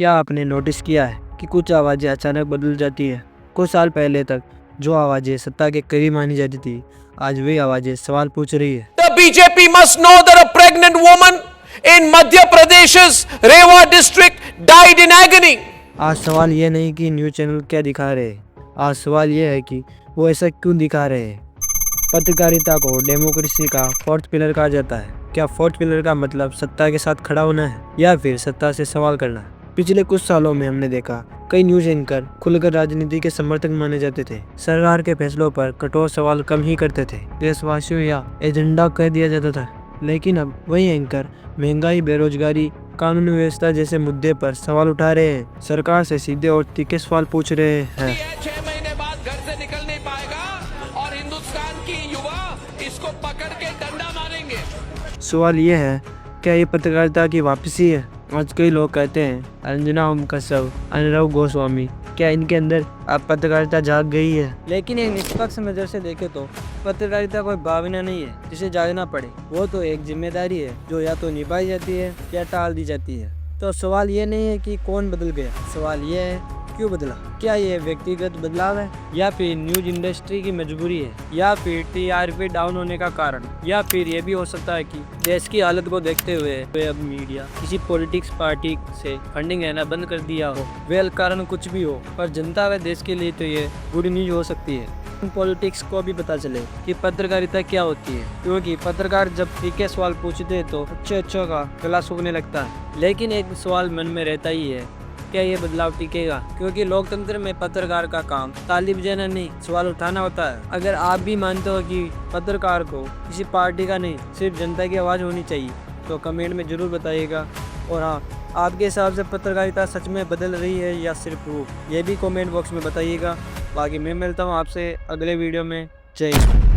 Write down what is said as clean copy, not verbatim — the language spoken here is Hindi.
क्या आपने नोटिस किया है कि कुछ आवाज़ें अचानक बदल जाती है? कुछ साल पहले तक जो आवाज़ें सत्ता के करीब मानी जाती थी, आज वही आवाज़ें सवाल पूछ रही है। The BJP must know that a pregnant woman in Madhya Pradesh's Rewa district died in agony. आज सवाल ये नहीं कि न्यूज़ चैनल क्या दिखा रहे हैं, आज सवाल ये है कि वो ऐसा क्यों दिखा रहे हैं। पत्रकारिता को डेमोक्रेसी का फोर्थ पिलर कहा जाता है। क्या फोर्थ पिलर का मतलब सत्ता के साथ खड़ा होना है या फिर सत्ता से सवाल करना? पिछले कुछ सालों में हमने देखा कई न्यूज़ एंकर खुलकर राजनीति के समर्थक माने जाते थे। सरकार के फैसलों पर कठोर सवाल कम ही करते थे, देशवासियों या एजेंडा कह दिया जाता था। लेकिन अब वही एंकर महंगाई, बेरोजगारी, कानून व्यवस्था जैसे मुद्दे पर सवाल उठा रहे हैं। सरकार से सीधे और तीखे सवाल पूछ रहे हैं। 6 महीने बाद घर से निकल नहीं पाएगा और हिंदुस्तान की युवा इसको पकड़ के डंडा मारेंगे। सवाल ये है, क्या ये पत्रकारिता की वापसी है? आज कई लोग कहते हैं अंजना ओम कसव, अनुराग गोस्वामी, क्या इनके अंदर अब पत्रकारिता जाग गई है? लेकिन एक निष्पक्ष नज़र से देखे तो पत्रकारिता कोई भावना नहीं है जिसे जागना पड़े। वो तो एक जिम्मेदारी है जो या तो निभाई जाती है या टाल दी जाती है। तो सवाल ये नहीं है कि कौन बदल गया, सवाल ये है क्यों बदला। क्या ये व्यक्तिगत बदलाव है या फिर न्यूज इंडस्ट्री की मजबूरी है या फिर टीआरपी डाउन होने का कारण, या फिर ये भी हो सकता है कि देश की हालत को देखते हुए अब मीडिया किसी पॉलिटिक्स पार्टी से फंडिंग लेना बंद कर दिया हो। वेल कारण कुछ भी हो, पर जनता व देश के लिए तो ये बुरी न्यूज हो सकती है। पॉलिटिक्स को भी पता चले कि पत्रकारिता क्या होती है, क्योंकि पत्रकार जब तीखे सवाल पूछते हैं तो अच्छों का गला सूखने लगता है। लेकिन एक सवाल मन में रहता ही है, क्या ये बदलाव टिकेगा? क्योंकि लोकतंत्र में पत्रकार का काम ताली बजाना नहीं, सवाल उठाना होता है। अगर आप भी मानते हो कि पत्रकार को किसी पार्टी का नहीं, सिर्फ जनता की आवाज़ होनी चाहिए, तो कमेंट में ज़रूर बताइएगा। और हाँ, आपके हिसाब से पत्रकारिता सच में बदल रही है या सिर्फ रूप, ये भी कमेंट बॉक्स में बताइएगा। बाकी मैं मिलता हूँ आपसे अगले वीडियो में। जय हिंद।